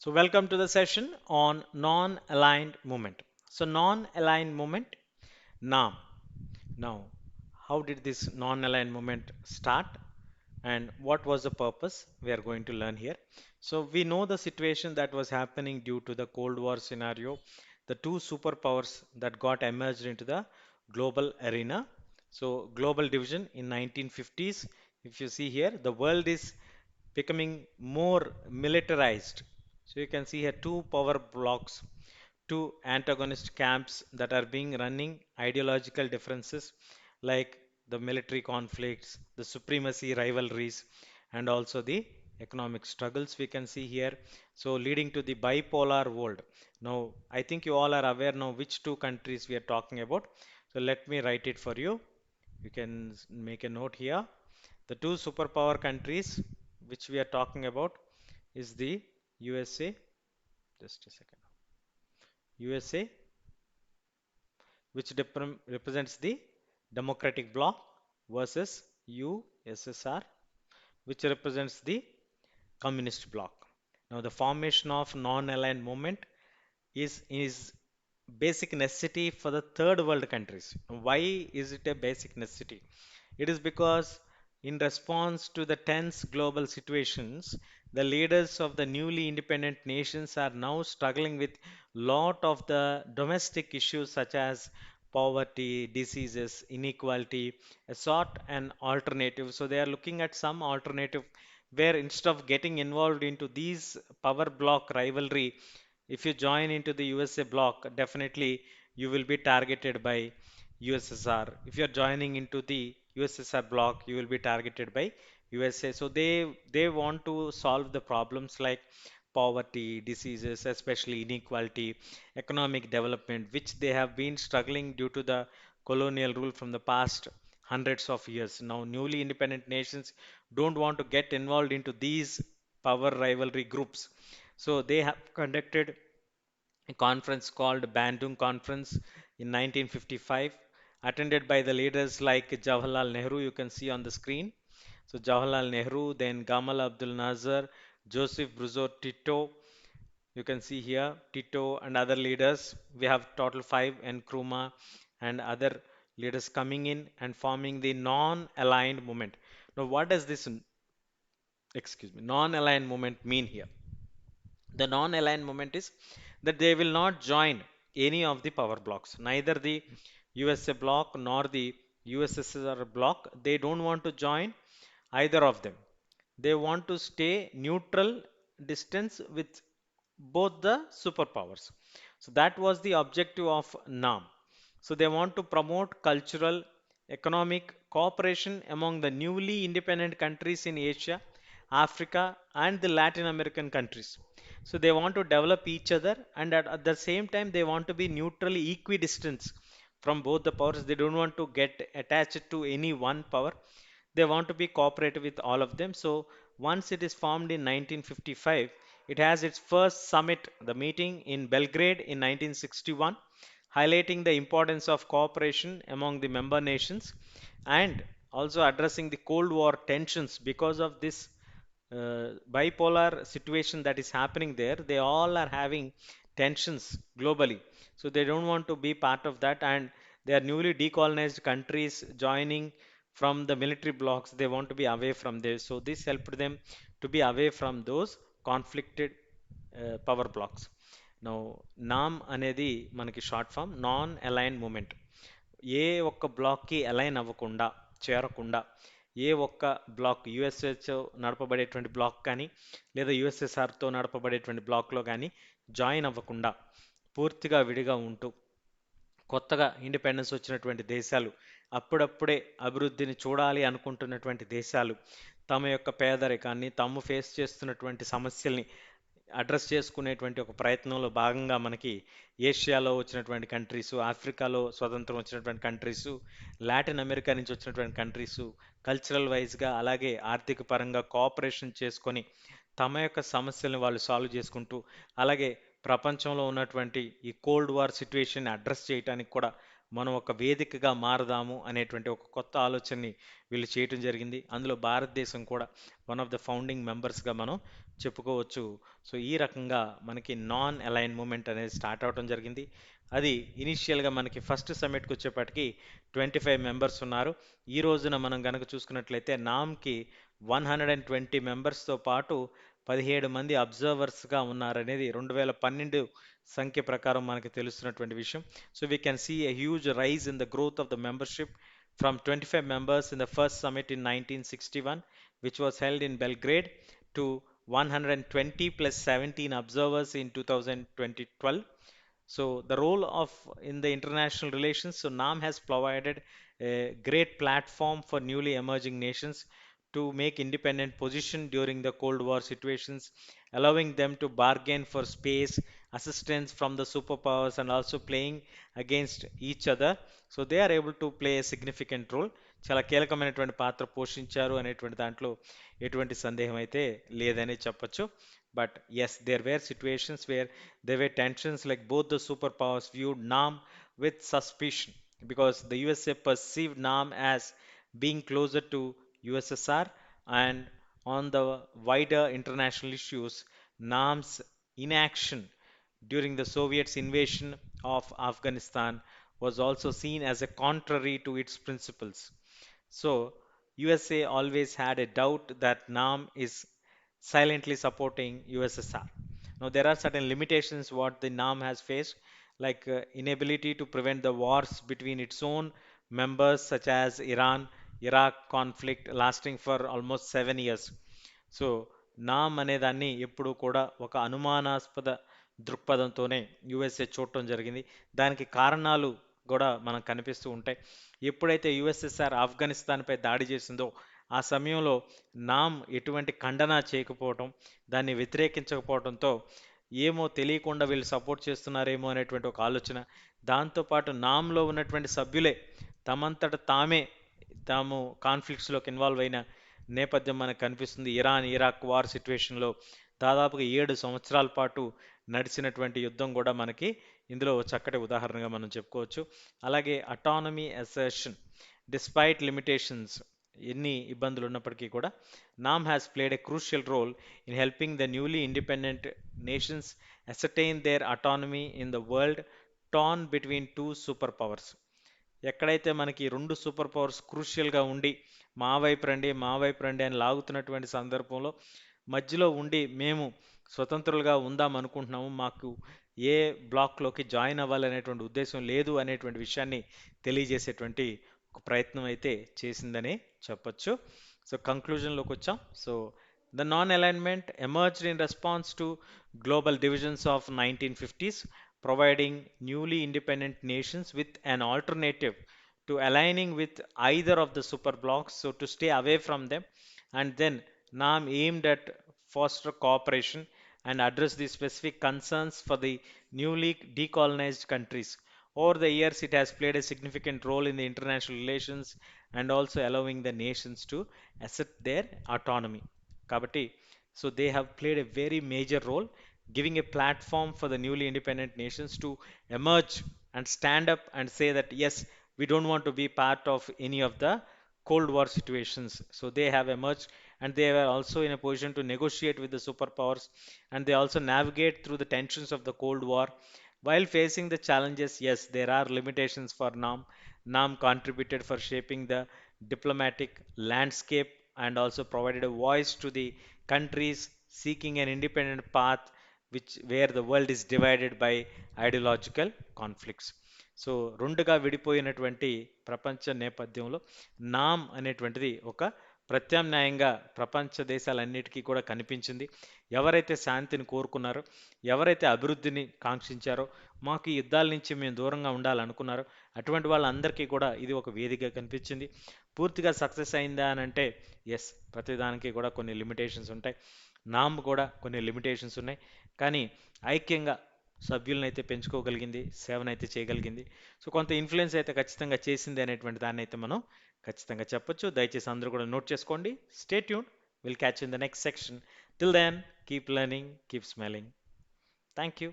So, welcome to the session on non-aligned movement. So, non-aligned movement, NAM. Now, how did this non-aligned movement start and what was the purpose? We are going to learn here. So, we know the situation that was happening due to the Cold War scenario, the two superpowers that got emerged into the global arena. So, global division in 1950s. If you see here, the world is becoming more militarized. So you can see here two power blocks, two antagonist camps that are being running ideological differences like the military conflicts, the supremacy rivalries, and also the economic struggles we can see here. So leading to the bipolar world. Now, I think you all are aware now which two countries we are talking about. So let me write it for you. You can make a note here. The two superpower countries which we are talking about is the USA, just a second, USA, which represents the democratic bloc versus USSR, which represents the communist bloc. Now, the formation of non-aligned movement is basic necessity for the third world countries. Why is it a basic necessity? It is because in response to the tense global situations, the leaders of the newly independent nations are now struggling with lot of the domestic issues such as poverty, diseases, inequality, a sort an alternative. So they are looking at some alternative where instead of getting involved into these power block rivalry, if you join into the USA bloc, definitely you will be targeted by USSR. If you are joining into the USSR bloc, you will be targeted by USA. So they want to solve the problems like poverty, diseases, especially inequality, economic development, which they have been struggling due to the colonial rule from the past hundreds of years. Now, newly independent nations don't want to get involved into these power rivalry groups. So they have conducted a conference called Bandung Conference in 1955, attended by the leaders like Jawaharlal Nehru, you can see on the screen. So Jawaharlal Nehru, then Gamal Abdul Nasser, Joseph Bruzo Tito, you can see here Tito and other leaders. We have total five, and Nkrumah and other leaders coming in and forming the non-aligned movement. Now, what does this, excuse me, non-aligned movement mean here? The non-aligned movement is that they will not join any of the power blocks, neither the USA bloc nor the USSR bloc. They don't want to join either of them. They want to stay neutral distance with both the superpowers. So that was the objective of NAM. So they want to promote cultural, economic cooperation among the newly independent countries in Asia, Africa, and the Latin American countries. So they want to develop each other, and at the same time, they want to be neutrally equidistant from both the powers. They don't want to get attached to any one power. They want to be cooperative with all of them. So once it is formed in 1955, it has its first summit, the meeting in Belgrade in 1961, highlighting the importance of cooperation among the member nations and also addressing the Cold War tensions because of this bipolar situation that is happening there. They all are having tensions globally. So they don't want to be part of that, and they are newly decolonized countries joining from the military blocks. They want to be away from this. So this helped them to be away from those conflicted power blocks. Now, NAM అనేది మనకి short form non align movement. ఏ ఒక్క బ్లాక్కి align అవ్వకుండా చేరకుండా ఏ ఒక్క black యుఎస్ఎస్తో నడపబడేటువంటి black కానీ లేదా యుఎస్ఎస్ఆర్తో నడపబడేటువంటి బ్లాక్లో కానీ జాయిన్ అవ్వకుండా పూర్తిగా విడిగా ఉంటూ కొత్తగా ఇండిపెండెన్స్ వచ్చినటువంటి దేశాలు, అప్పుడప్పుడే అభివృద్ధిని చూడాలి అనుకుంటున్నటువంటి దేశాలు తమ యొక్క పేదరికాన్ని, తాము ఫేస్ చేస్తున్నటువంటి సమస్యల్ని అడ్రస్ చేసుకునేటువంటి ఒక ప్రయత్నంలో భాగంగా మనకి ఏషియాలో వచ్చినటువంటి కంట్రీసు, ఆఫ్రికాలో స్వతంత్రం వచ్చినటువంటి కంట్రీసు, లాటిన్ అమెరికా నుంచి వచ్చినటువంటి కంట్రీసు, కల్చరల్ వైజ్గా అలాగే ఆర్థిక పరంగా కోఆపరేషన్ చేసుకొని తమ యొక్క సమస్యలను వాళ్ళు సాల్వ్ చేసుకుంటూ, అలాగే ప్రపంచంలో ఉన్నటువంటి ఈ కోల్డ్ వార్ సిచ్యువేషన్ అడ్రస్ చేయడానికి కూడా మనం ఒక వేదికగా మారదాము అనేటువంటి ఒక కొత్త ఆలోచనని వీళ్ళు చేయటం జరిగింది. అందులో భారతదేశం కూడా వన్ ఆఫ్ ద ఫౌండింగ్ మెంబర్స్గా మనం చెప్పుకోవచ్చు. సో ఈ రకంగా మనకి నాన్ అలైన్ మూమెంట్ అనేది స్టార్ట్ అవడం జరిగింది. అది ఇనీషియల్గా మనకి ఫస్ట్ సమ్మిట్కి వచ్చేప్పటికి 25 మెంబర్స్ ఉన్నారు. ఈ రోజున మనం గనక చూసుకున్నట్లయితే నామ్కి 120 మెంబర్స్తో పాటు 17 మంది అబ్జర్వర్స్గా ఉన్నారనేది 2012 సంఖ్య ప్రకారం మనకి తెలుస్తున్నటువంటి విషయం. So we can see a huge rise in the growth of the membership from 25 members in the first summit in 1961, which was held in Belgrade, to 120 plus 17 observers in 2012. So the role of in the international relations, so NAM has provided a great platform for newly emerging nations to make independent position during the Cold War situations, allowing them to bargain for space, assistance from the superpowers, and also playing against each other. So they are able to play a significant role. చాలా కీలకమైనటువంటి పాత్ర పోషించారు అనేటువంటి దాంట్లో ఎటువంటి సందేహం అయితే లేదని చెప్పొచ్చు. But yes, there were situations where there were tensions, like both the superpowers viewed NAM with suspicion because the USA perceived NAM as being closer to USSR, and on the wider international issues, NAM's inaction during the Soviets' invasion of Afghanistan was also seen as a contrary to its principles. So, USA always had a doubt that NAM is silently supporting USSR. Now, there are certain limitations what the NAM has faced, like inability to prevent the wars between its own members, such as Iran Iraq conflict lasting for almost 7 years. So నామ్ అనేదాన్ని ఎప్పుడూ కూడా ఒక అనుమానాస్పద దృక్పథంతోనే USA చూడటం జరిగింది. దానికి కారణాలు కూడా మనకు కనిపిస్తూ ఉంటాయి. ఎప్పుడైతే యుఎస్ఎస్ఆర్ ఆఫ్ఘనిస్తాన్పై దాడి చేసిందో ఆ సమయంలో నామ్ ఎటువంటి ఖండన చేయకపోవటం, దాన్ని వ్యతిరేకించకపోవడంతో ఏమో తెలియకుండా వీళ్ళు సపోర్ట్ చేస్తున్నారేమో అనేటువంటి ఒక ఆలోచన, దాంతోపాటు నామ్లో ఉన్నటువంటి సభ్యులే తమంతట తాము కాన్ఫ్లిక్ట్స్లోకి ఇన్వాల్వ్ అయిన నేపథ్యం మనకు కనిపిస్తుంది. ఇరాన్ ఇరాక్ వార్ సిచ్యువేషన్లో దాదాపుగా 7 సంవత్సరాల పాటు నడిచినటువంటి యుద్ధం కూడా మనకి ఇందులో చక్కటి ఉదాహరణగా మనం చెప్పుకోవచ్చు. అలాగే అటానమీ అసర్షన్, డిస్పైట్ లిమిటేషన్స్, ఎన్ని ఇబ్బందులు ఉన్నప్పటికీ కూడా NAM has played a crucial role in helping the newly independent nations ascertain their autonomy in the world torn between two super powers. ఎక్కడైతే మనకి రెండు సూపర్ పవర్స్ క్రూషియల్గా ఉండి మా వైపు రండి అని లాగుతున్నటువంటి సందర్భంలో మధ్యలో ఉండి మేము స్వతంత్రులుగా ఉందాం అనుకుంటున్నాము, మాకు ఏ బ్లాక్లోకి జాయిన్ అవ్వాలనేటువంటి ఉద్దేశం లేదు అనేటువంటి విషయాన్ని తెలియజేసేటువంటి ఒక ప్రయత్నం అయితే చేసిందని చెప్పొచ్చు. సో కంక్లూజన్లోకి వచ్చాం. So the non alignment emerged in response to global divisions of 1950s, providing newly independent nations with an alternative to aligning with either of the super blocs, so to stay away from them. And then NAM aimed at foster cooperation and address the specific concerns for the newly decolonized countries. Over the years, it has played a significant role in the international relations and also allowing the nations to assert their autonomy. Kabatti, so they have played a very major role, giving a platform for the newly independent nations to emerge and stand up and say that yes, we don't want to be part of any of the Cold War situations. So they have emerged, and they were also in a position to negotiate with the superpowers, and they also navigate through the tensions of the Cold War. While facing the challenges, yes, there are limitations for NAM. NAM contributed for shaping the diplomatic landscape and also provided a voice to the countries seeking an independent path, which where the world is divided by ideological conflicts. So రెండుగా విడిపోయినటువంటి ప్రపంచ నేపథ్యంలో నామ్ అనేటువంటిది ఒక ప్రత్యామ్నాయంగా ప్రపంచ దేశాలన్నిటికీ కూడా కనిపించింది. ఎవరైతే శాంతిని కోరుకున్నారో, ఎవరైతే అభివృద్ధిని కాంక్షించారో, మాకు ఈ యుద్ధాల నుంచి మేము దూరంగా ఉండాలనుకున్నారో అటువంటి వాళ్ళందరికీ కూడా ఇది ఒక వేదికగా కనిపించింది. పూర్తిగా సక్సెస్ అయిందా అని అంటే ఎస్, ప్రతిదానికి కూడా కొన్ని లిమిటేషన్స్ ఉంటాయి. నామ్ కూడా కొన్ని లిమిటేషన్స్ ఉన్నాయి. కానీ ఐక్యంగా సభ్యులను అయితే పెంచుకోగలిగింది, సేవనైతే చేయగలిగింది. సో కొంత ఇన్ఫ్లుయెన్స్ అయితే ఖచ్చితంగా చేసింది అనేటువంటి దాన్ని అయితే మనం ఖచ్చితంగా చెప్పొచ్చు. దయచేసి అందరూ కూడా నోట్ చేసుకోండి. Stay tune, will catch in the next section. Till then, keep learning, keep smiling. Thank you.